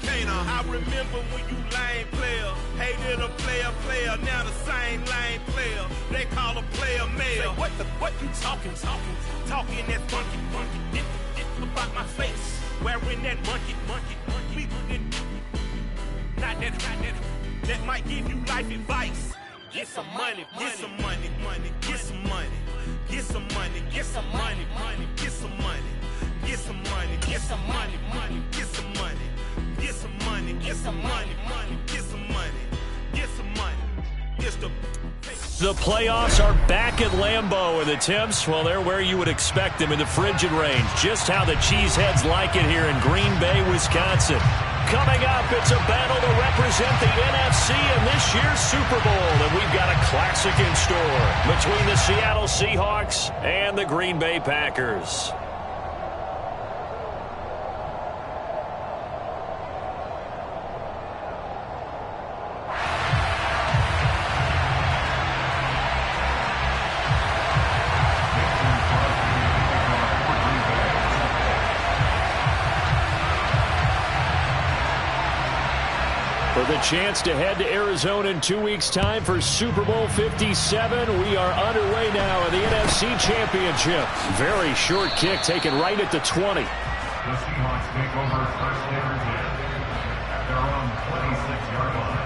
can't I remember when you lame player, hated a player, now the same lame player. They call a player mayor. What you talking that funky, get about my face. Wearing that monkey. Not that, that might give you life advice. Get some money, get some money, get some money, get some money, get some money, get some money, get some money, get some money, get some money, get some money, get some money, get some money, get some money. It's the playoffs are back at Lambeau, and the temps, well, they're where you would expect them in the frigid range. Just how the Cheeseheads like it here in Green Bay, Wisconsin. Coming up, it's a battle to represent the NFC in this year's Super Bowl, and we've got a classic in store between the Seattle Seahawks and the Green Bay Packers. For the chance to head to Arizona in 2 weeks' time for Super Bowl 57. We are underway now in the NFC Championship. Very short kick taken right at the 20. The Seahawks take over first and 10 at their own 26-yard line.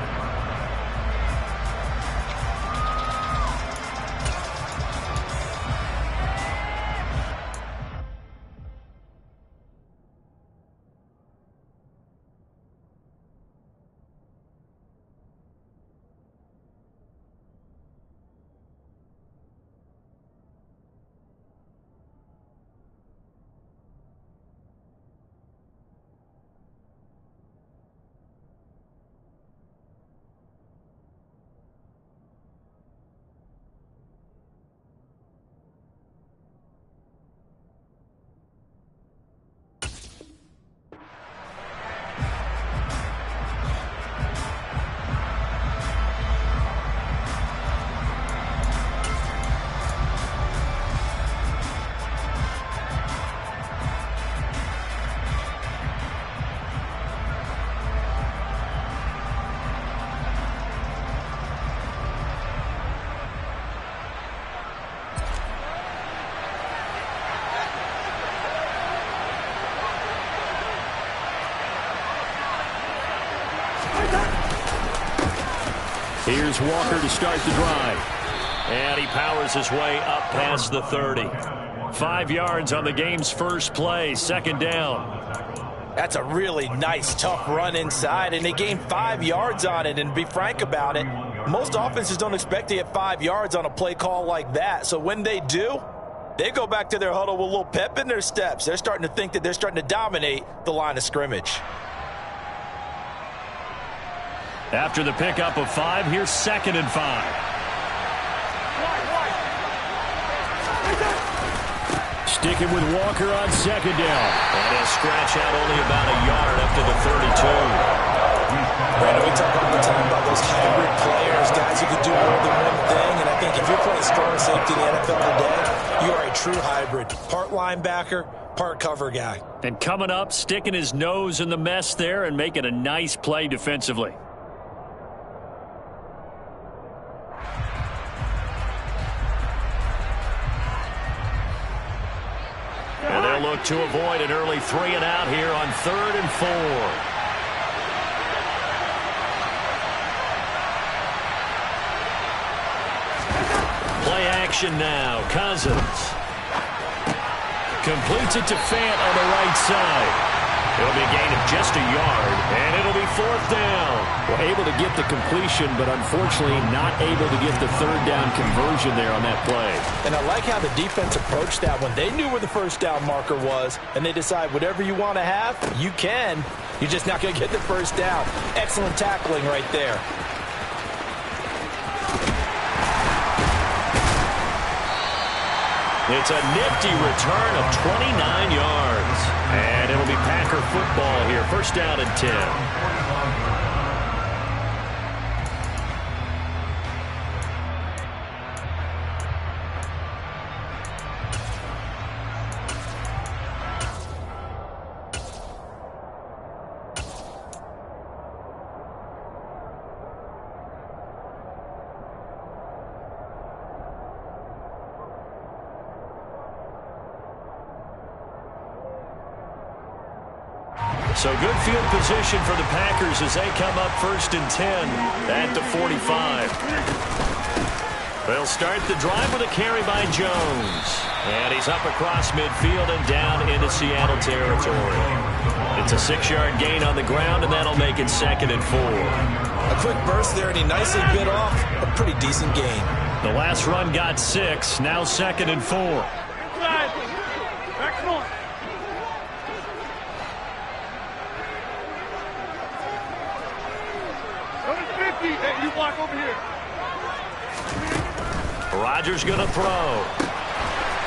Here's Walker to start the drive. And he powers his way up past the 30. 5 yards on the game's first play, second down. That's a really nice, tough run inside, and they gained 5 yards on it. And to be frank about it, most offenses don't expect to get 5 yards on a play call like that. So when they do, they go back to their huddle with a little pep in their steps. They're starting to think that they're starting to dominate the line of scrimmage. After the pickup of 5, here's 2nd and 5. Sticking with Walker on 2nd down. And he'll scratch out only about a yard up to the 32. Brandon, we talk all the time about those hybrid players, guys who can do more than one thing. And I think if you're playing strong safety in the NFL today, you are a true hybrid. Part linebacker, part cover guy. And coming up, sticking his nose in the mess there and making a nice play defensively. And they'll look to avoid an early 3 and out here on 3rd and 4. Play action now. Cousins completes it to Fant on the right side. It'll be a gain of just a yard, and it'll be 4th down. Well, able to get the completion, but unfortunately not able to get the 3rd down conversion there on that play. And I like how the defense approached that one. They knew where the 1st down marker was, and they decide whatever you want to have, you can. You're just not going to get the 1st down. Excellent tackling right there. It's a nifty return of 29 yards. And it'll be Packer football here. 1st down and 10. So good field position for the Packers as they come up 1st and 10 at the 45. They'll start the drive with a carry by Jones. And he's up across midfield and down into Seattle territory. It's a 6-yard gain on the ground, and that'll make it 2nd and 4. A quick burst there, and he nicely bit off a pretty decent gain. The last run got 6, now 2nd and 4. Back on. Hey, you block over here. Rodgers going to throw.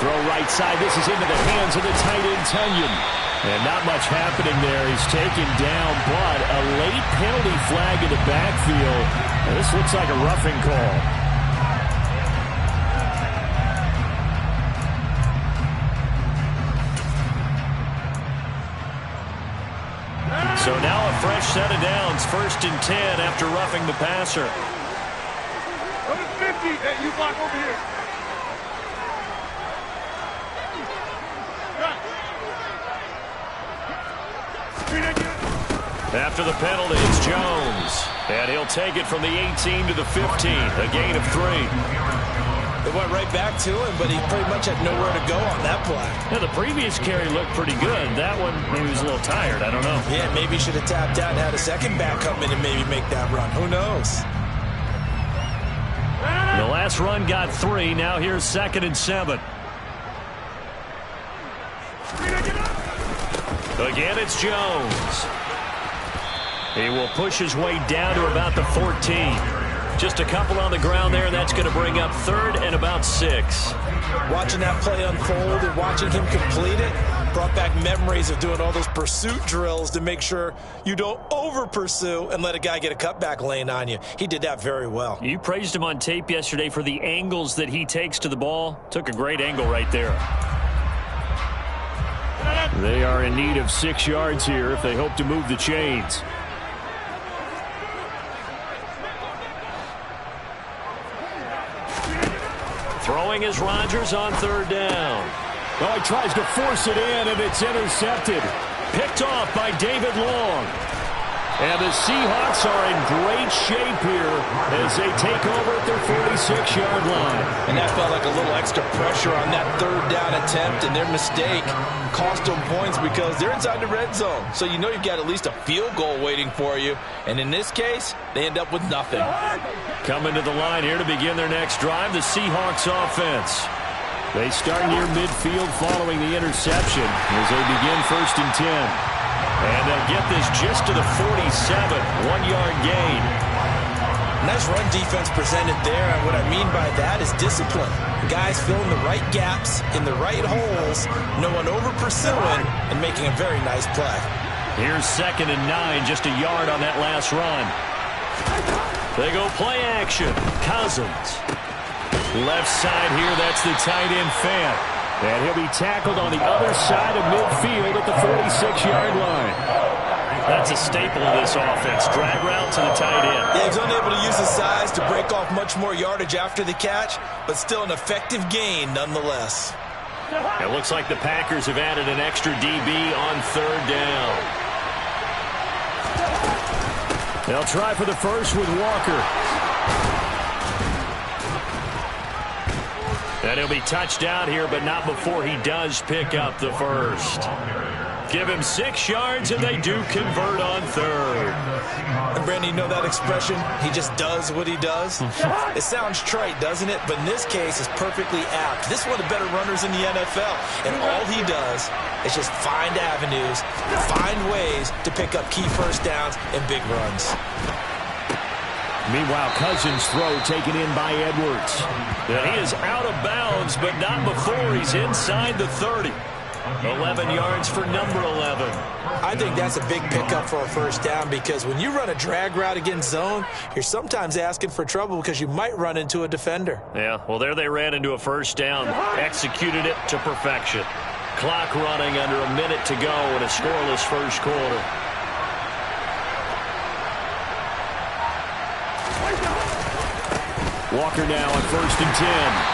Throw right side. This is into the hands of the tight end, Tunyon. And not much happening there. He's taken down, but a late penalty flag in the backfield. And this looks like a roughing call. So now a fresh set of downs, 1st and 10 after roughing the passer. Number 50, hey, you block over here. After the penalty, it's Jones. And he'll take it from the 18 to the 15, a gain of 3. They went right back to him, but he pretty much had nowhere to go on that play. Yeah, the previous carry looked pretty good. That one, maybe he was a little tired. I don't know. Yeah, maybe he should have tapped out and had a second back come in and maybe make that run. Who knows? The last run got 3. Now here's 2nd and 7. Again, it's Jones. He will push his way down to about the 14. Just a couple on the ground there. That's going to bring up 3rd and about 6. Watching that play unfold and watching him complete it brought back memories of doing all those pursuit drills to make sure you don't over-pursue and let a guy get a cutback lane on you. He did that very well. You praised him on tape yesterday for the angles that he takes to the ball. Took a great angle right there. They are in need of 6 yards here if they hope to move the chains. Throwing is Rodgers on 3rd down. Oh, he tries to force it in, and it's intercepted. Picked off by David Long. And the Seahawks are in great shape here as they take over at their 46-yard line. And that felt like a little extra pressure on that 3rd down attempt, and their mistake cost them points because they're inside the red zone. So you know you've got at least a field goal waiting for you. And in this case, they end up with nothing. Coming to the line here to begin their next drive, the Seahawks offense. They start near midfield following the interception as they begin 1st and 10. And they'll get this just to the 47, 1-yard gain. Nice run defense presented there, and what I mean by that is discipline. Guys filling the right gaps in the right holes, no one over-pursuing, and making a very nice play. Here's 2nd and 9, just a yard on that last run. They go play action. Cousins. Left side here, that's the tight end Fant. And he'll be tackled on the other side of midfield at the 46-yard line. That's a staple of this offense. Drag route to the tight end. Yeah, he's unable to use his size to break off much more yardage after the catch, but still an effective gain nonetheless. It looks like the Packers have added an extra DB on 3rd down. They'll try for the first with Walker. And he'll be touched down here, but not before he does pick up the first. Give him 6 yards, and they do convert on 3rd. And Brandon, you know that expression? He just does what he does? It sounds trite, doesn't it? But in this case, it's perfectly apt. This is one of the better runners in the NFL. And all he does is just find avenues, find ways to pick up key 1st downs and big runs. Meanwhile, Cousins' throw taken in by Edwards. Yeah, he is out of bounds, but not before he's inside the 30. 11 yards for number 11. I think that's a big pickup for a 1st down because when you run a drag route against zone, you're sometimes asking for trouble because you might run into a defender. Yeah, well, there they ran into a 1st down. Executed it to perfection. Clock running under a minute to go in a scoreless 1st quarter. Walker now on 1st and 10.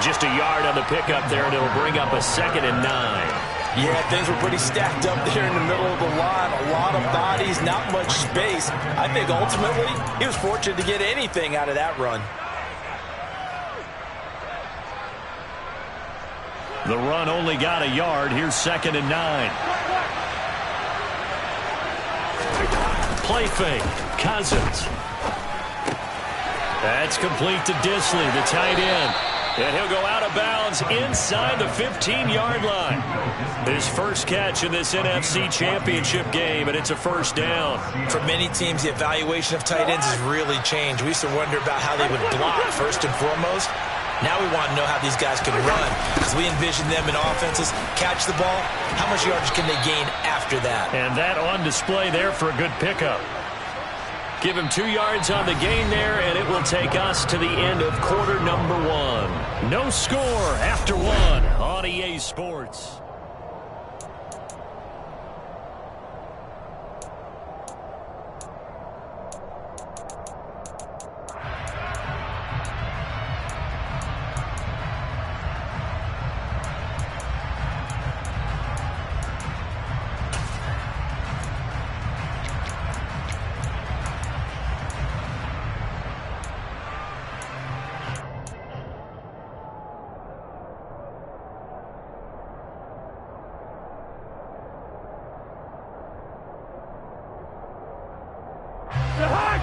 Just a yard on the pickup there, and it'll bring up a 2nd and 9. Yeah, things were pretty stacked up there in the middle of the line. A lot of bodies, not much space. I think ultimately he was fortunate to get anything out of that run. The run only got a yard. Here's 2nd and 9. Play fake. Cousins. That's complete to Disley, the tight end. And he'll go out of bounds inside the 15-yard line. His first catch in this NFC Championship game, and it's a first down. For many teams, the evaluation of tight ends has really changed. We used to wonder about how they would block first and foremost. Now we want to know how these guys can run, because we envision them in offenses catch the ball. How much yardage can they gain after that? And that on display there for a good pickup. Give him 2 yards on the gain there, and it will take us to the end of quarter number 1. No score after 1 on EA Sports.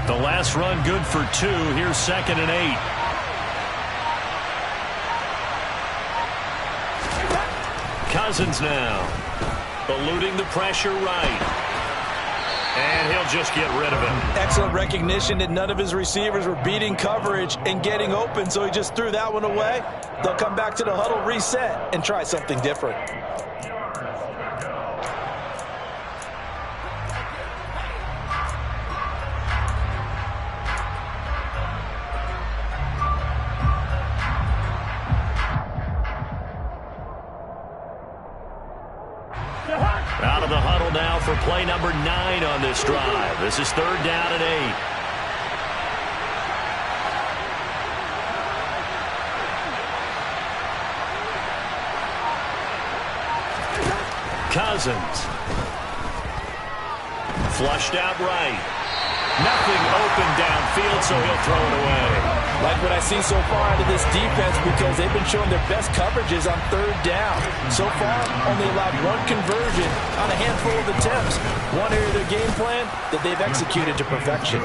The last run good for 2. Here's 2nd and 8. Cousins now. Eluding the pressure right. And he'll just get rid of it. Excellent recognition that none of his receivers were beating coverage and getting open, so he just threw that one away. They'll come back to the huddle, reset, and try something different. Out of the huddle now for play number 9 on this drive. This is 3rd down and 8. Cousins. Flushed out right. Nothing open downfield, so he'll throw it away. Like what I see so far out of this defense, because they've been showing their best coverages on 3rd down. So far, only allowed 1 conversion on a handful of attempts. One area of their game plan that they've executed to perfection.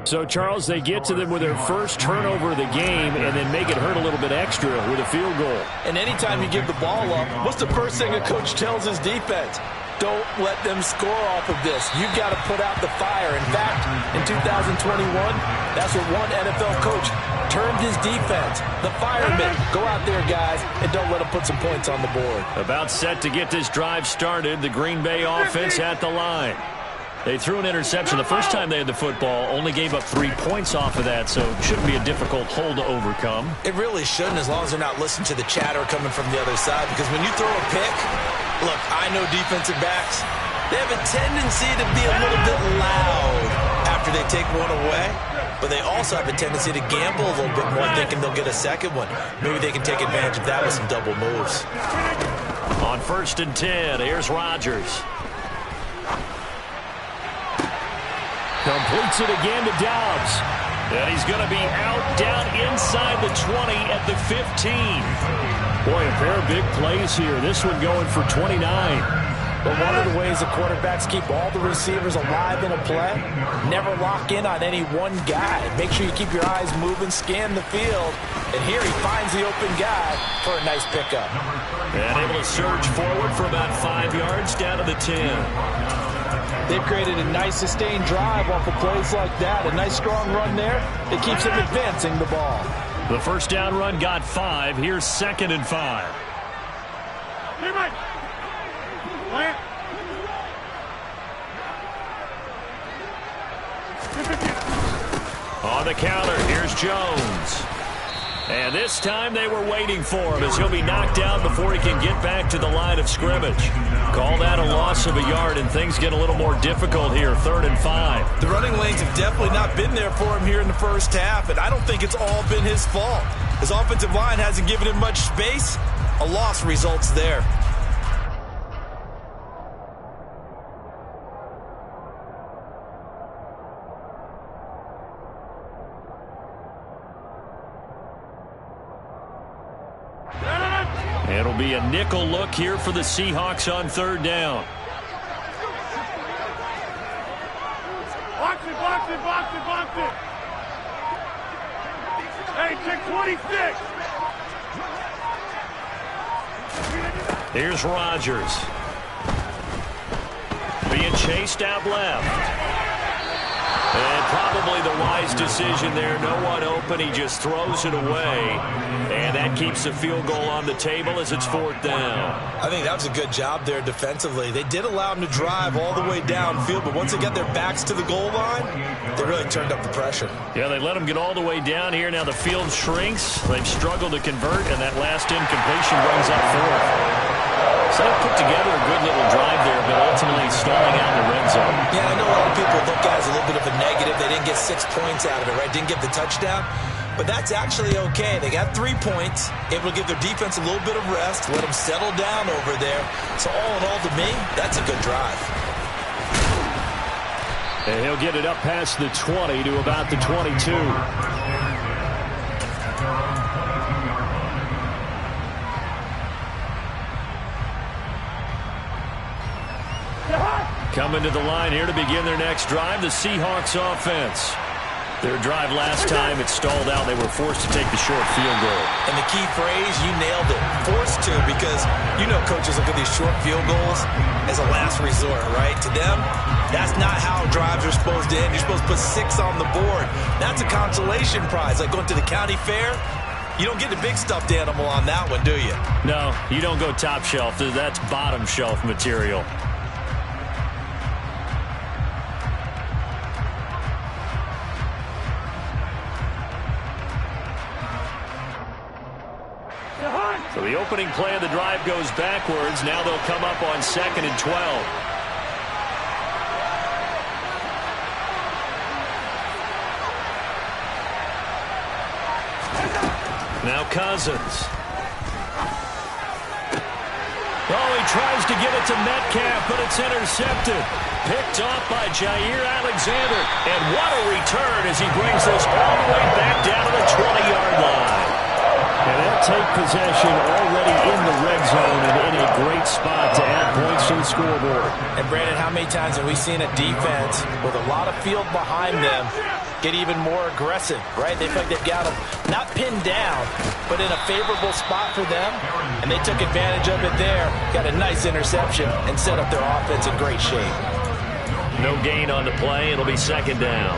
So, Charles, they get to them with their first turnover of the game and then make it hurt a little bit extra with a field goal. And anytime you give the ball up, what's the first thing a coach tells his defense? Don't let them score off of this. You've got to put out the fire. In fact, in 2021, that's what one NFL coach termed his defense. The firemen. Go out there, guys, and don't let them put some points on the board. About set to get this drive started. The Green Bay offense at the line. They threw an interception the first time they had the football, only gave up 3 points off of that, so it shouldn't be a difficult hole to overcome. It really shouldn't, as long as they're not listening to the chatter coming from the other side, because when you throw a pick, look, I know defensive backs, they have a tendency to be a little bit loud after they take one away, but they also have a tendency to gamble a little bit more, thinking they'll get a second one. Maybe they can take advantage of that with some double moves. On 1st and 10, here's Rodgers. Completes it again to Dobbs. And he's going to be out down inside the 20 at the 15. Boy, a pair of big plays here. This one going for 29. But one of the ways the quarterbacks keep all the receivers alive in a play, never lock in on any one guy. Make sure you keep your eyes moving, scan the field. And here he finds the open guy for a nice pickup. And able to surge forward for about 5 yards down to the 10. They've created a nice sustained drive off of plays like that. A nice strong run there. It keeps them advancing the ball. The first down run got 5. Here's 2nd and 5. Hey, Mike. Plant. On the counter, here's Jones. And this time they were waiting for him as he'll be knocked down before he can get back to the line of scrimmage. Call that a loss of a yard, and things get a little more difficult here, 3rd and 5. The running lanes have definitely not been there for him here in the first half, and I don't think it's all been his fault. His offensive line hasn't given him much space. A loss results there. be a nickel look here for the Seahawks on third down. Box it, box it, box it, box it. Hey, check 26. Here's Rodgers. Being chased out left. And probably the wise decision there. No one open. He just throws it away. And that keeps the field goal on the table as it's fourth down. I think that was a good job there defensively. They did allow him to drive all the way downfield, but once they got their backs to the goal line, they really turned up the pressure. Yeah, they let him get all the way down here. Now the field shrinks. They've struggled to convert, and that last incompletion brings up fourth. So they put together a good little drive there, but ultimately stalling out in the red zone. Yeah, I know a lot of people look at it as a little bit of a negative. They didn't get 6 points out of it, right? Didn't get the touchdown. But that's actually okay. They got 3 points, able to give their defense a little bit of rest, let them settle down over there. So all in all, to me, that's a good drive. And he'll get it up past the 20 to about the 22. Coming to the line here to begin their next drive, the Seahawks offense. Their drive last time, it stalled out. They were forced to take the short field goal. And the key phrase, you nailed it. Forced to, because you know coaches look at these short field goals as a last resort, right? To them, that's not how drives are supposed to end. You're supposed to put 6 on the board. That's a consolation prize, like going to the county fair. You don't get the big stuffed animal on that one, do you? No, you don't go top shelf. That's bottom shelf material. So the opening play of the drive goes backwards. Now they'll come up on 2nd and 12. Now Cousins. Oh, he tries to get it to Metcalf, but it's intercepted. Picked off by Jair Alexander. And what a return as he brings this all the way back down to the 20-yard line. And they'll take possession already in the red zone and in a great spot to add points to the scoreboard. And Brandon, how many times have we seen a defense with a lot of field behind them get even more aggressive, right? They feel like they've got them not pinned down, but in a favorable spot for them, and they took advantage of it there, got a nice interception, and set up their offense in great shape. No gain on the play. It'll be 2nd down.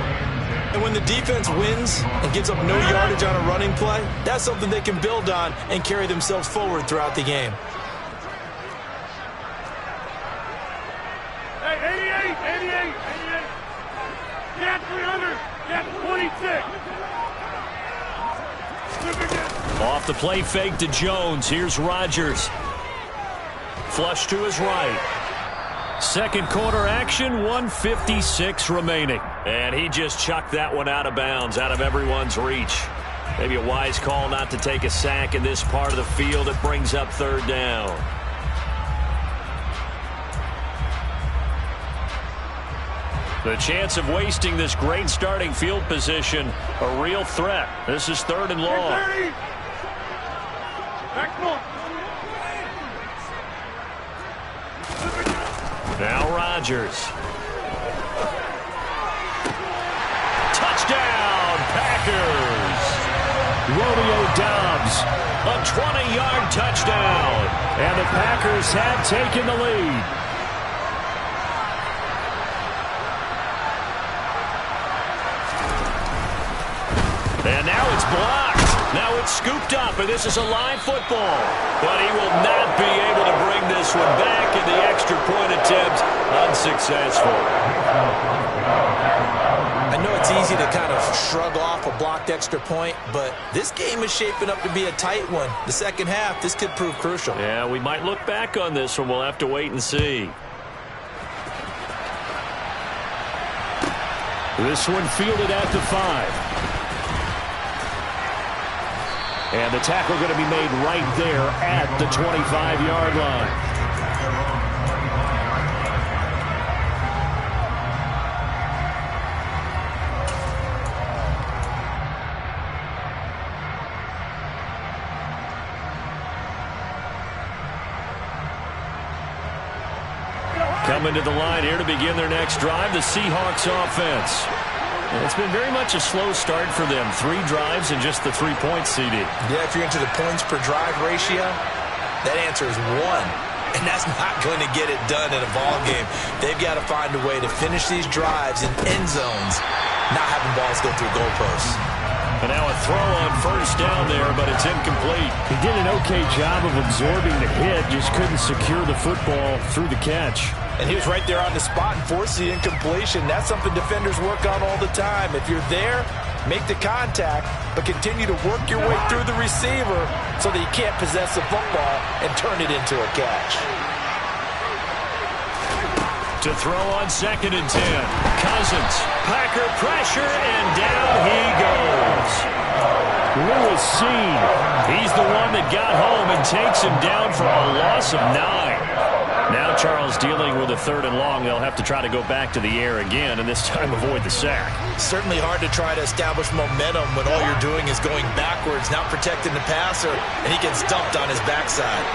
And when the defense wins and gives up no yardage on a running play, that's something they can build on and carry themselves forward throughout the game. Hey, 88. Get 300. Get 26. Off the play fake to Jones. Here's Rodgers. Flush to his right. Second quarter action, 1:56 remaining. And he just chucked that one out of bounds, out of everyone's reach. Maybe a wise call not to take a sack in this part of the field. It brings up 3rd down. The chance of wasting this great starting field position, a real threat. This is 3rd and long. Now Rodgers. Touchdown, Packers. Romeo Doubs, A 20-yard touchdown. and the Packers have taken the lead. And now it's blocked. Now it's scooped up, and this is a live football. But he will not be able to bring this one back, in the extra point attempt unsuccessful. I know it's easy to kind of shrug off a blocked extra point, but this game is shaping up to be a tight one. The second half, this could prove crucial. Yeah, we might look back on this one. We'll have to wait and see. This one fielded at the 5. And the tackle going to be made right there at the 25-yard line. Coming to the line here to begin their next drive, the Seahawks offense. And it's been very much a slow start for them. 3 drives and just the 3 points, CD. Yeah, if you're into the points per drive ratio, that answer is 1. And that's not going to get it done in a ball game. They've got to find a way to finish these drives in end zones, not having balls go through goalposts. And now a throw on first down there, but it's incomplete. He did an okay job of absorbing the hit, just couldn't secure the football through the catch. And he was right there on the spot and forced the incompletion. That's something defenders work on all the time. If you're there, make the contact, but continue to work your way through the receiver so that you can't possess the football and turn it into a catch. To throw on 2nd and 10. Cousins. Packer pressure, and down he goes. Lewis seen. He's the one that got home and takes him down for a loss of 9. Now Charles dealing with a 3rd and long. They'll have to try to go back to the air again, and this time avoid the sack. Certainly hard to try to establish momentum when all you're doing is going backwards, not protecting the passer, and he gets dumped on his backside.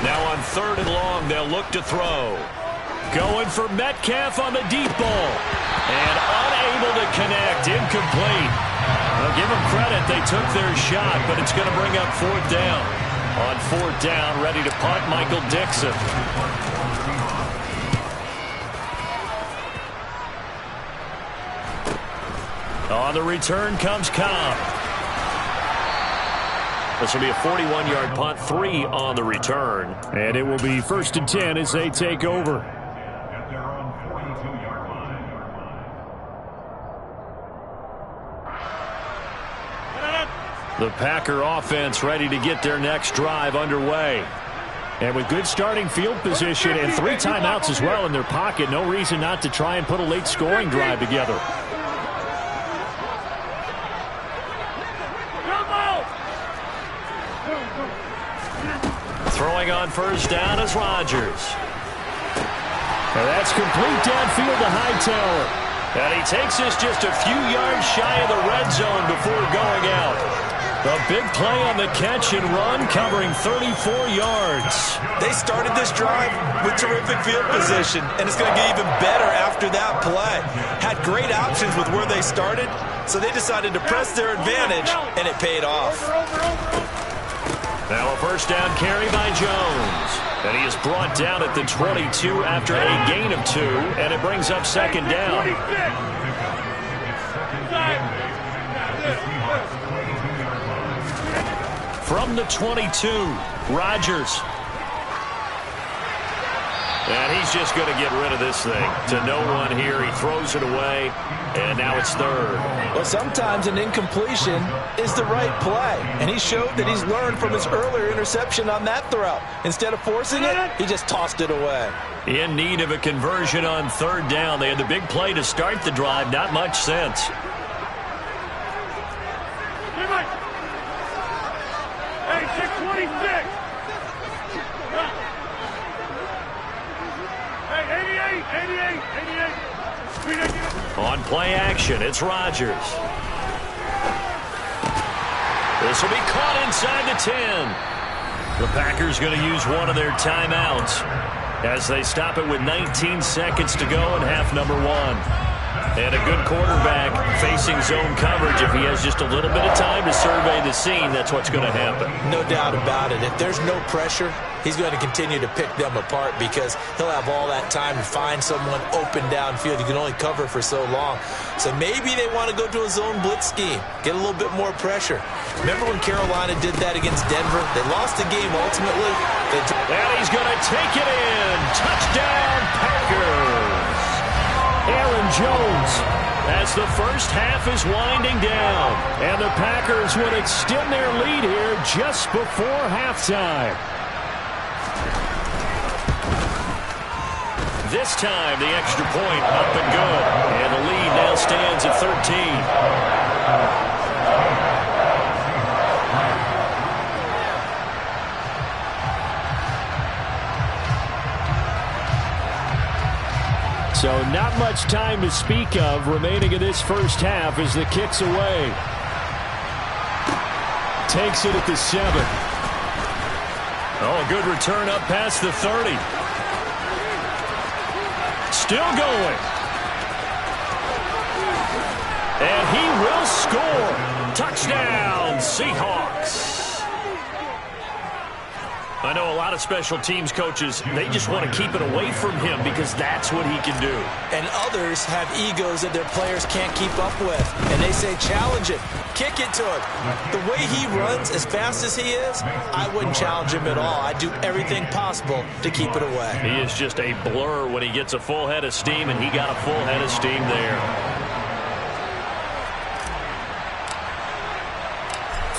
Now on 3rd and long, they'll look to throw. Going for Metcalf on the deep ball. And unable to connect. Incomplete. Well, give them credit. They took their shot, but it's going to bring up 4th down. On 4th down, ready to punt, Michael Dixon. On the return comes Cobb. This will be a 41-yard punt, 3 on the return. And it will be 1st and 10 as they take over. At their own 42-yard line. The Packer offense ready to get their next drive underway. And with good starting field position and 3 timeouts as well in their pocket, no reason not to try and put a late scoring drive together. Throwing on first down is Rodgers. And that's complete downfield to Hightower. And he takes us just a few yards shy of the red zone before going out. A big play on the catch and run, covering 34 yards. They started this drive with terrific field position, and it's going to get even better after that play. Had great options with where they started, so they decided to press their advantage, and it paid off. Now a first down carry by Jones. And he is brought down at the 22 after a gain of 2, and it brings up 2nd down. From the 22, Rodgers. And he's just going to get rid of this thing. To no one here. He throws it away, and now it's 3rd. Well, sometimes an incompletion is the right play, and he showed that he's learned from his earlier interception on that throw. Instead of forcing it, he just tossed it away. In need of a conversion on 3rd down. They had the big play to start the drive. Not much sense. Hey, 626. Hey, 88. On play action, it's Rodgers. This will be caught inside the 10. The Packers going to use one of their timeouts as they stop it with 19 seconds to go in half number 1. And a good quarterback facing zone coverage. If he has just a little bit of time to survey the scene, that's what's going to happen. No doubt about it. If there's no pressure, he's going to continue to pick them apart because he'll have all that time to find someone open downfield. You can only cover for so long. So maybe they want to go to a zone blitz scheme, get a little bit more pressure. Remember when Carolina did that against Denver? They lost the game ultimately. And he's going to take it in. Touchdown, Packers. Aaron Jones, as the first half is winding down. And the Packers would extend their lead here just before halftime. This time, the extra point up and good. And the lead now stands at 13. So not much time to speak of remaining in this first half as the kick's away. Takes it at the 7. Oh, a good return up past the 30. still going. And he will score. Touchdown, Seahawks. I know a lot of special teams coaches, they just want to keep it away from him because that's what he can do. And others have egos that their players can't keep up with. And they say, challenge it, kick it to him. The way he runs as fast as he is, I wouldn't challenge him at all. I'd do everything possible to keep it away. He is just a blur when he gets a full head of steam, and he got a full head of steam there.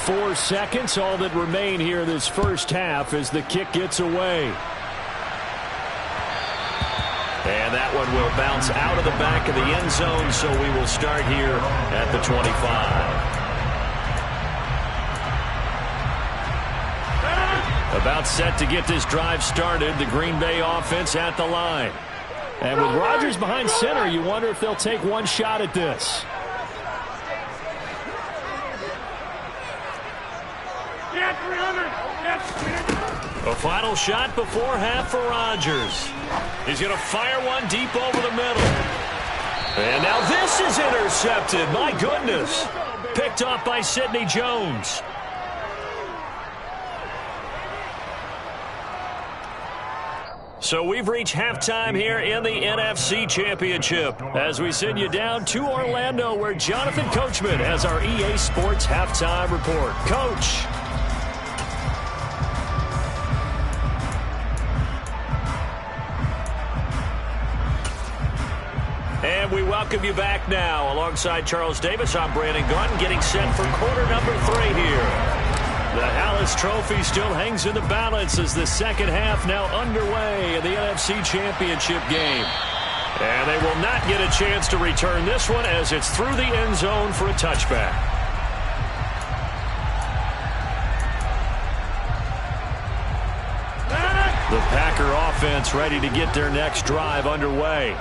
4 seconds, all that remain here this first half as the kick gets away. And that one will bounce out of the back of the end zone, so we will start here at the 25. About set to get this drive started, the Green Bay offense at the line. And with Rodgers behind center, you wonder if they'll take one shot at this. A final shot before half for Rodgers. He's going to fire one deep over the middle. And now this is intercepted. My goodness. Picked off by Sidney Jones. So we've reached halftime here in the NFC Championship as we send you down to Orlando where Jonathan Coachman has our EA Sports Halftime Report. Coach. And we welcome you back now. Alongside Charles Davis, I'm Brandon Gaudin, getting set for quarter number 3 here. The Hallis Trophy still hangs in the balance as the second half now underway in the NFC Championship game. And they will not get a chance to return this one as it's through the end zone for a touchback. The Packer offense ready to get their next drive underway.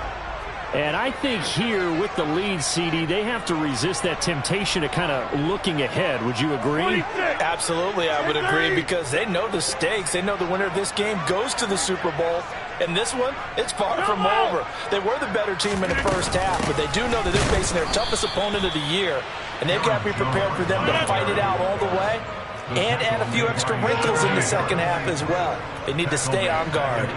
And I think here with the lead, CD, they have to resist that temptation of kind of looking ahead. Would you agree? Absolutely, I would agree because they know the stakes. They know the winner of this game goes to the Super Bowl. And this one, it's far from over. They were the better team in the first half, but they do know that they're facing their toughest opponent of the year. And they've got to be prepared for them to fight it out all the way and add a few extra wrinkles in the second half as well. They need to stay on guard.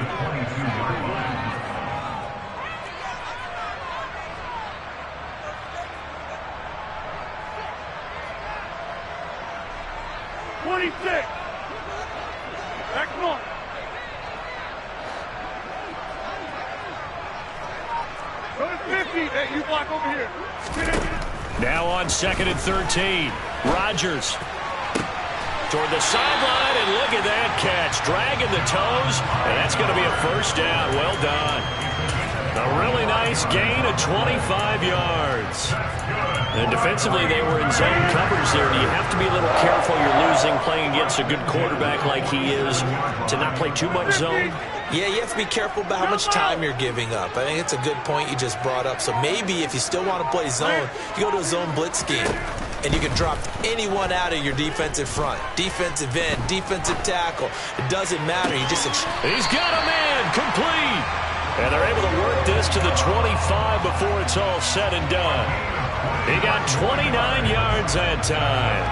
26. Back one. Go to 50. Hey, you block over here. Now on 2nd and 13. Rodgers toward the sideline, and look at that catch. Dragging the toes, and that's going to be a first down. Well done. A really nice gain of 25 yards. And defensively, they were in zone covers there. Do you have to be a little careful? You're losing playing against a good quarterback like he is to not play too much zone? Yeah, you have to be careful about how much time you're giving up. I think it's a good point you just brought up. So maybe if you still want to play zone, you go to a zone blitz scheme. And you can drop anyone out of your defensive front. Defensive end, defensive tackle. It doesn't matter. You just... He's got a man complete. And they're able to work this to the 25 before it's all said and done. He got 29 yards that time.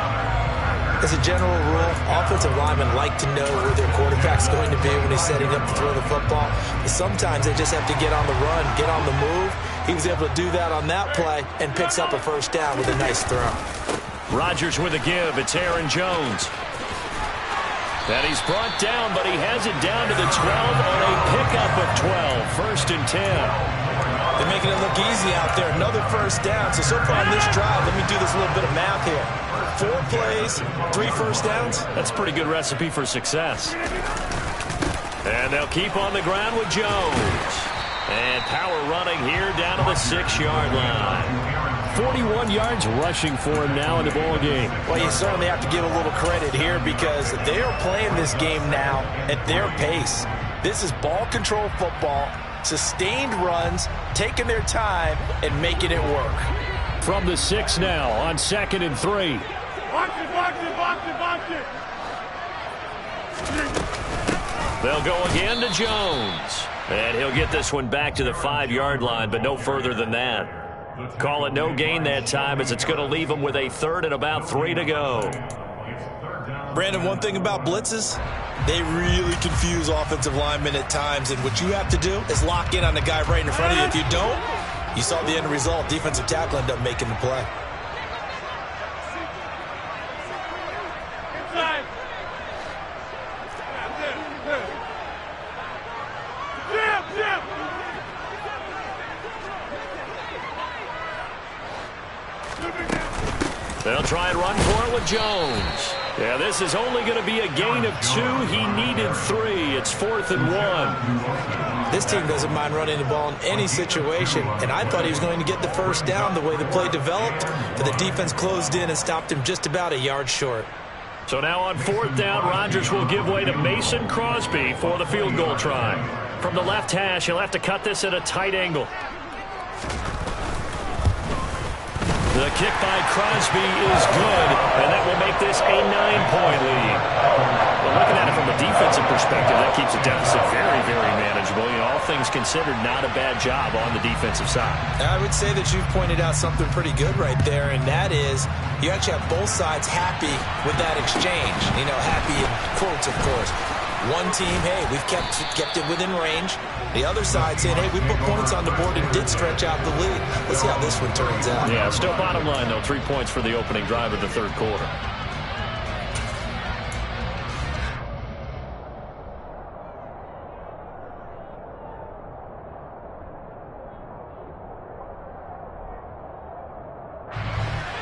As a general rule, offensive linemen like to know where their quarterback's going to be when he's setting up to throw the football. But sometimes they just have to get on the run, get on the move. He was able to do that on that play and picks up a first down with a nice throw. Rodgers with a give. It's Aaron Jones. And he's brought down, but he has it down to the 12 on a pickup of 12. 1st and 10. They're making it look easy out there. Another first down. So far on this drive, let me do this little bit of math here. 4 plays, 3 first downs. That's a pretty good recipe for success. And they'll keep on the ground with Jones. And power running here down to the 6-yard line. 41 yards rushing for him now in the ball game. Well, you certainly have to give a little credit here because they are playing this game now at their pace. This is ball control football, sustained runs, taking their time, and making it work. From the 6 now on 2nd and 3. Box it, box it, box it, box it. They'll go again to Jones. And he'll get this one back to the 5-yard line, but no further than that. Call it no gain that time, as it's going to leave him with a 3rd and about 3 to go. Brandon, one thing about blitzes, they really confuse offensive linemen at times, and what you have to do is lock in on the guy right in front of you. If you don't, you saw the end result. Defensive tackle ended up making the play. They'll try and run for it with Jones. Yeah, this is only going to be a gain of 2. He needed 3. It's 4th and 1. This team doesn't mind running the ball in any situation, and I thought he was going to get the first down the way the play developed, but the defense closed in and stopped him just about a yard short. So now on 4th down, Rodgers will give way to Mason Crosby for the field goal try. From the left hash, he'll have to cut this at a tight angle. The kick by Crosby is good, and that will make this a 9-point lead. Well, looking at it from a defensive perspective, that keeps the deficit very, very manageable. You know, all things considered, not a bad job on the defensive side. I would say that you've pointed out something pretty good right there, and that is you actually have both sides happy with that exchange. You know, happy in quotes, of course. One team, hey, we've kept it within range. The other side saying, hey, we put points on the board and did stretch out the lead. Let's see how this one turns out. Yeah, still bottom line, though, 3 points for the opening drive of the 3rd quarter.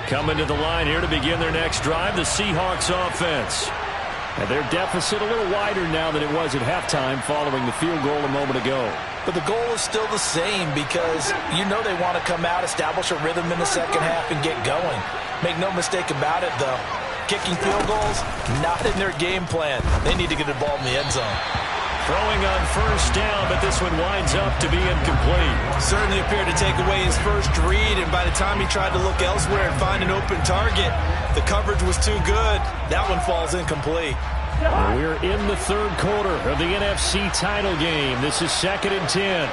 Coming to the line here to begin their next drive, the Seahawks offense. And their deficit a little wider now than it was at halftime following the field goal a moment ago. But the goal is still the same, because you know they want to come out, establish a rhythm in the second half, and get going. Make no mistake about it, though. Kicking field goals, not in their game plan. They need to get the ball in the end zone. Throwing on 1st down, but this one winds up to be incomplete. Certainly appeared to take away his first read, and by the time he tried to look elsewhere and find an open target, the coverage was too good. That one falls incomplete. We're in the 3rd quarter of the NFC title game. This is 2nd and 10.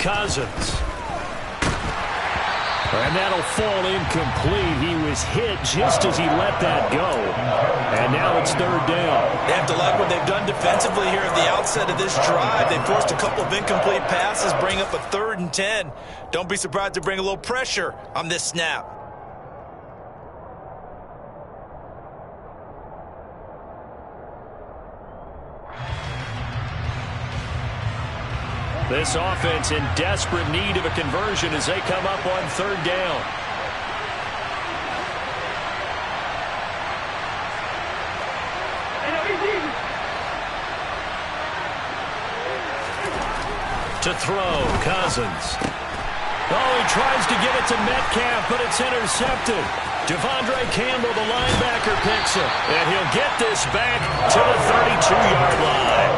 Cousins. And that'll fall incomplete. He was hit just as he let that go. And now it's 3rd down. They have to like what they've done defensively here at the outset of this drive. They forced a couple of incomplete passes, bring up a 3rd and 10. Don't be surprised to bring a little pressure on this snap. This offense in desperate need of a conversion as they come up on 3rd down. To throw, Cousins. Oh, he tries to give it to Metcalf, but it's intercepted. Devondre Campbell, the linebacker, picks it. And he'll get this back to the 32-yard line.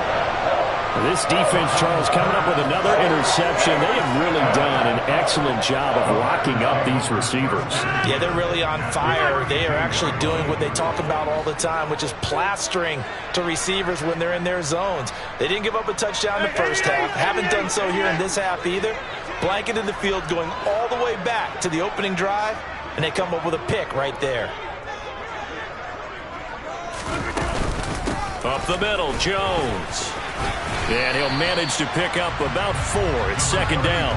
This defense, Charles, coming up with another interception. They have really done an excellent job of locking up these receivers. Yeah, they're really on fire. They are actually doing what they talk about all the time, which is plastering to receivers when they're in their zones. They didn't give up a touchdown in the first half. Haven't done so here in this half either. Blanketed the field going all the way back to the opening drive, and they come up with a pick right there. Up the middle, Jones. And he'll manage to pick up about 4. It's 2nd down.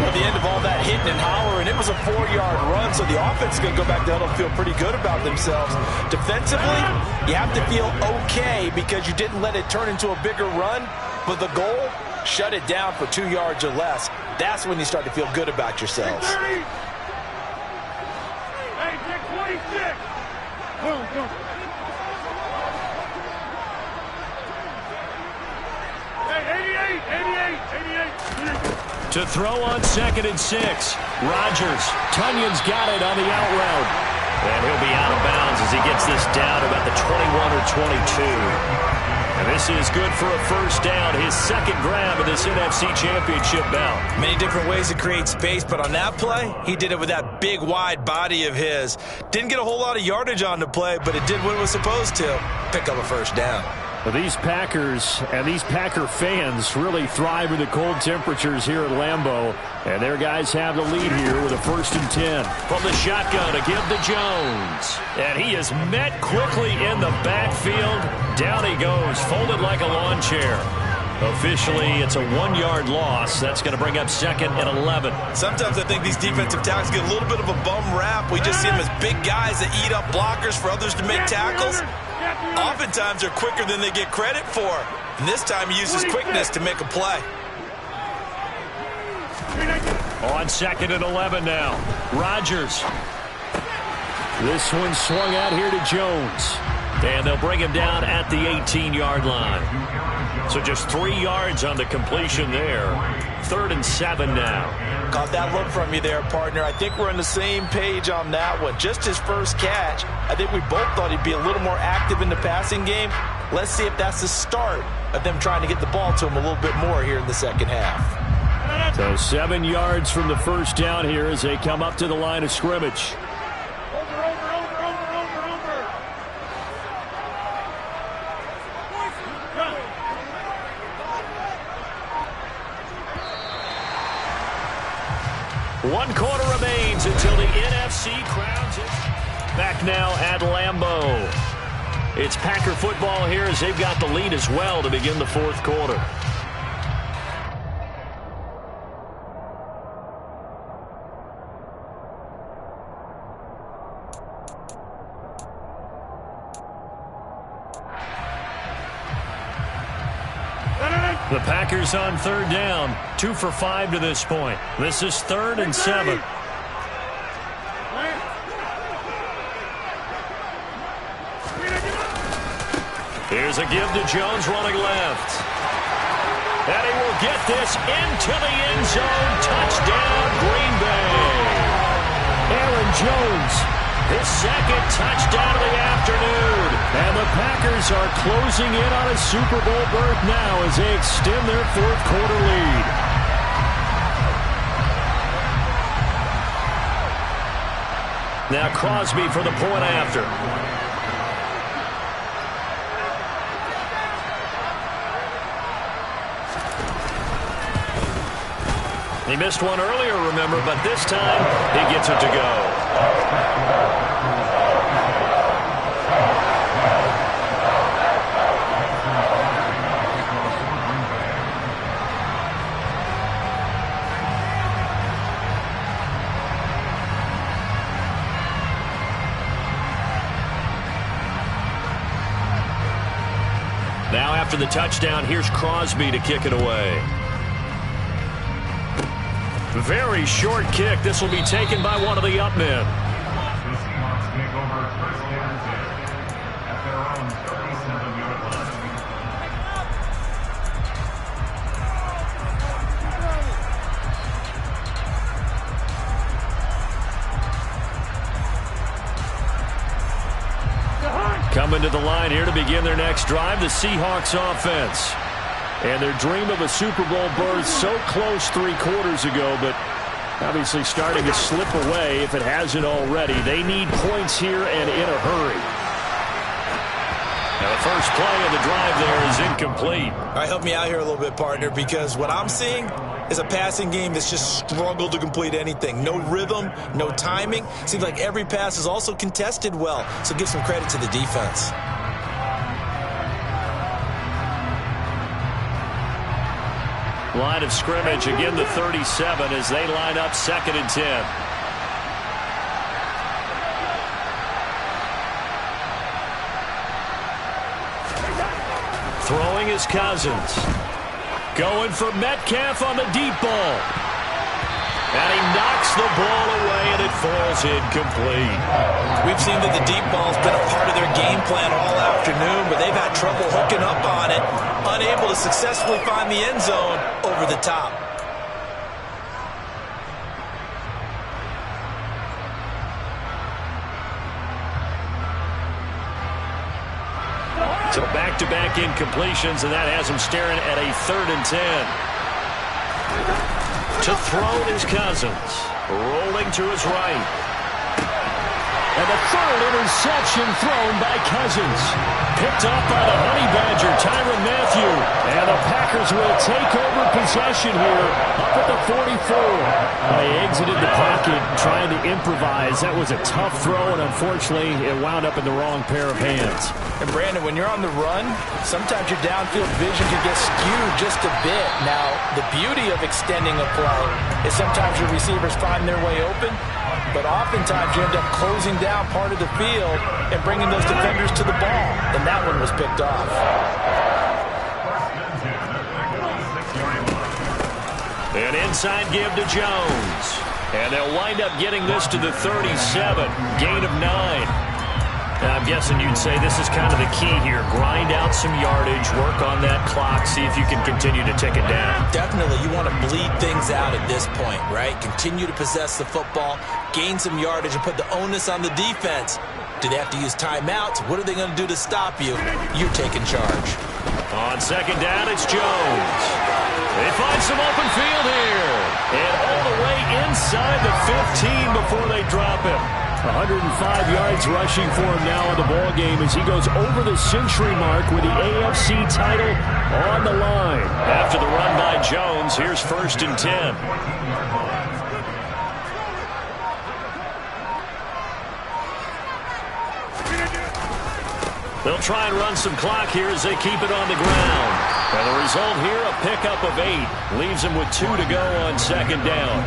At the end of all that hitting and hollering, it was a 4-yard run, so the offense is going to go back down and feel pretty good about themselves. Defensively, you have to feel okay because you didn't let it turn into a bigger run, but the goal, shut it down for 2 yards or less. That's when you start to feel good about yourselves. Hey, Dick, 26. Boom, boom. Hey, 88. To throw on 2nd and 6. Rodgers. Tunyon's got it on the out route. And he'll be out of bounds as he gets this down about the 21 or 22. And This is good for a first down. His second grab of this NFC Championship bout. Many different ways to create space, but on that play, he did it with that big, wide body of his. Didn't get a whole lot of yardage on the play, but it did what it was supposed to. Pick up a first down. Well, these Packers and these Packer fans really thrive in the cold temperatures here at Lambeau. And their guys have the lead here with a 1st and 10. From the shotgun to give to Jones. And he is met quickly in the backfield. Down he goes, folded like a lawn chair. Officially, it's a 1-yard loss. That's going to bring up 2nd and 11. Sometimes I think these defensive tackles get a little bit of a bum rap. We just see them as big guys that eat up blockers for others to make tackles. Oftentimes they're quicker than they get credit for. And this time he uses quickness to make a play. On 2nd and 11 now. Rodgers. This one swung out here to Jones. And they'll bring him down at the 18-yard line. So just 3 yards on the completion there. 3rd and 7 now. Caught that look from you there, partner. I think we're on the same page on that one. Just his first catch. I think we both thought he'd be a little more active in the passing game. Let's see if that's the start of them trying to get the ball to him a little bit more here in the second half. So 7 yards from the first down here as they come up to the line of scrimmage. One quarter remains until the NFC crowns it. Back now at Lambeau. It's Packer football here as they've got the lead as well to begin the 4th quarter. The Packers on 3rd down. 2 for 5 to this point. This is 3rd and 7. Here's a give to Jones running left. And he will get this into the end zone. Touchdown, Green Bay. Aaron Jones. His 2nd touchdown of the afternoon. And the Packers are closing in on a Super Bowl berth now as they extend their 4th quarter lead. Now Crosby for the point after. He missed one earlier, remember, but this time he gets it to go. Now after the touchdown, here's Crosby to kick it away. Very short kick. This will be taken by one of the up men. The Seahawks take over 1st and 10 at their own 37-yard line. Coming to the line here to begin their next drive, the Seahawks offense. And their dream of a Super Bowl berth so close 3 quarters ago, but obviously starting to slip away if it hasn't already. They need points here and in a hurry. Now the first play of the drive there is incomplete. All right, help me out here a little bit, partner, because what I'm seeing is a passing game that's just struggled to complete anything. No rhythm, no timing. Seems like every pass is also contested well, so give some credit to the defense. Line of scrimmage, again the 37 as they line up 2nd and 10. Throwing is Cousins. Going for Metcalf on the deep ball. And he knocks the ball away and it falls incomplete. We've seen that the deep ball's been a part of their game plan all afternoon, but they've had trouble hooking up on it, unable to successfully find the end zone over the top. So back back-to-back incompletions, and that has him staring at a 3rd and 10. To throw is Cousins. Rolling to his right. And the 3rd interception thrown by Cousins. Picked up by the Honey Badger, Tyrann Mathieu. And the Packers will take over possession here up at the 44. They exited the pocket trying to improvise. That was a tough throw, and unfortunately, it wound up in the wrong pair of hands. And Brandon, when you're on the run, sometimes your downfield vision can get skewed just a bit. Now, the beauty of extending a play is sometimes your receivers find their way open, but oftentimes you end up closing down part of the field and bringing those defenders to the ball. And that one was picked off. An inside give to Jones. And they'll wind up getting this to the 37. Gain of 9. I'm guessing you'd say this is kind of the key here. Grind out some yardage, work on that clock, see if you can continue to tick it down. Definitely, you want to bleed things out at this point, right? Continue to possess the football, gain some yardage, and put the onus on the defense. Do they have to use timeouts? What are they going to do to stop you? You're taking charge. On 2nd down, it's Jones. They find some open field here. And all the way inside the 15 before they drop him. 105 yards rushing for him now in the ball game as he goes over the century mark with the AFC title on the line. After the run by Jones, here's 1st and 10. They'll try and run some clock here as they keep it on the ground. And the result here, a pickup of 8. Leaves them with 2 to go on 2nd down.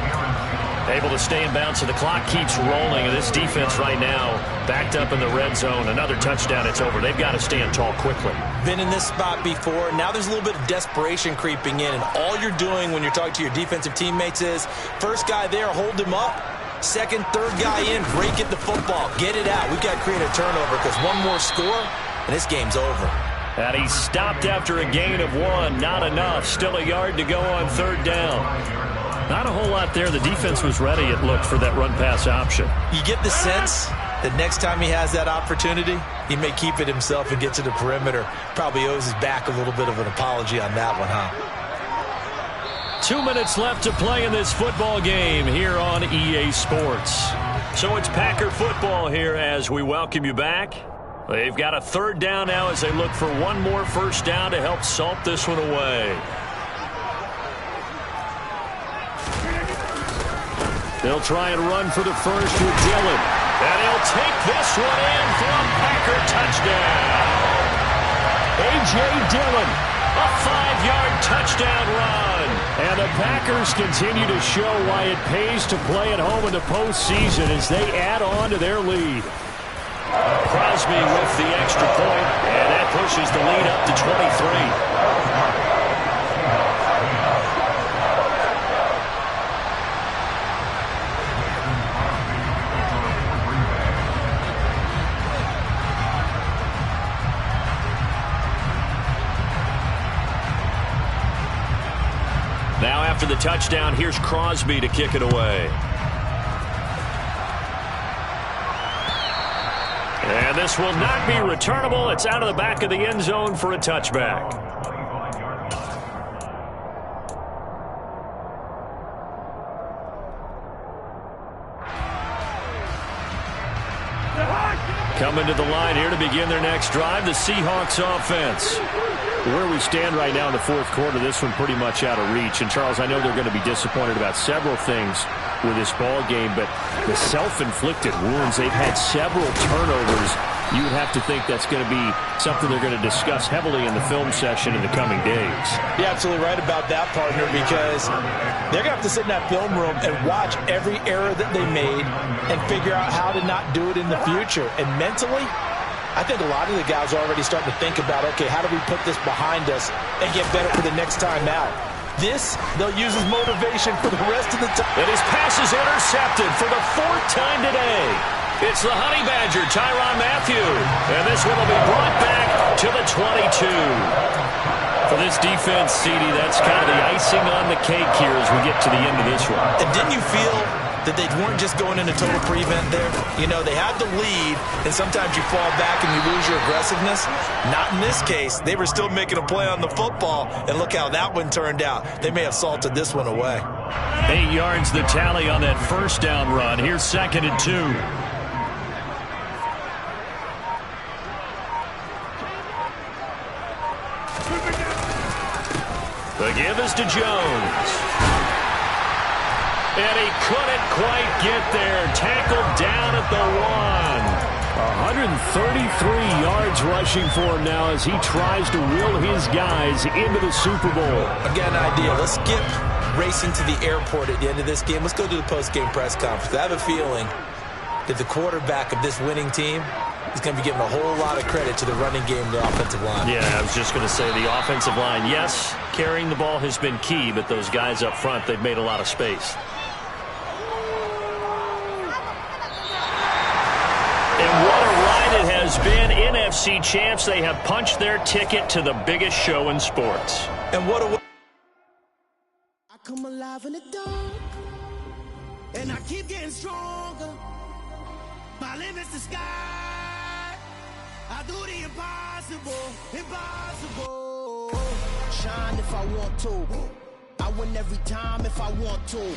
Able to stay in bounds, so the clock keeps rolling. And this defense right now backed up in the red zone. Another touchdown, it's over. They've got to stand tall quickly. Been in this spot before. Now there's a little bit of desperation creeping in. And all you're doing when you're talking to your defensive teammates is, first guy there, hold him up. 2nd, 3rd guy in, break it the football. Get it out. We've got to create a turnover because one more score, and this game's over. And he stopped after a gain of 1. Not enough. Still a yard to go on 3rd down. Not a whole lot there. The defense was ready, it looked, for that run-pass option. You get the sense that next time he has that opportunity, he may keep it himself and get to the perimeter. Probably owes his back a little bit of an apology on that one, huh? 2 minutes left to play in this football game here on EA Sports. So it's Packer football here as we welcome you back. They've got a 3rd down now as they look for one more 1st down to help salt this one away. They'll try and run for the 1st with Dillon. And he'll take this one in for a Packer touchdown. A.J. Dillon. A 5-yard touchdown run. And the Packers continue to show why it pays to play at home in the postseason as they add on to their lead. Crosby with the extra point, and that pushes the lead up to 23. Now after the touchdown, here's Crosby to kick it away. And this will not be returnable. It's out of the back of the end zone for a touchback. Coming to the line here to begin their next drive, the Seahawks offense. Where we stand right now in the 4th quarter, this one pretty much out of reach. And, Charles, I know they're going to be disappointed about several things with this ball game, but the self-inflicted wounds, they've had several turnovers. You would have to think that's going to be something they're going to discuss heavily in the film session in the coming days. You're absolutely right about that, partner, because they're going to have to sit in that film room and watch every error that they made and figure out how to not do it in the future. And mentally, I think a lot of the guys are already starting to think about, okay, how do we put this behind us and get better for the next time out? This, they'll use as motivation for the rest of the time. And his pass is intercepted for the 4th time today. It's the Honey Badger, Tyrann Mathieu. And this one will be brought back to the 22. For this defense, CD, that's kind of the icing on the cake here as we get to the end of this one. And didn't you feel that they weren't just going into total prevent there. You know, they had the lead, and sometimes you fall back and you lose your aggressiveness. Not in this case. They were still making a play on the football, and look how that one turned out. They may have salted this one away. 8 yards the tally on that first down run. Here's 2nd and 2. The give is to Jones. And he couldn't quite get there. Tackled down at the 1. 133 yards rushing for him now as he tries to will his guys into the Super Bowl. Again, an idea. Let's skip racing to the airport at the end of this game. Let's go to the post-game press conference. I have a feeling that the quarterback of this winning team is going to be giving a whole lot of credit to the running game and the offensive line. Yeah, I was just going to say the offensive line, yes, carrying the ball has been key, but those guys up front, they've made a lot of space. And what a ride it has been. NFC champs, they have punched their ticket to the biggest show in sports. And what a... I come alive in the dark, and I keep getting stronger. My limit's the sky. I do the impossible, impossible. Shine if I want to. I win every time if I want to.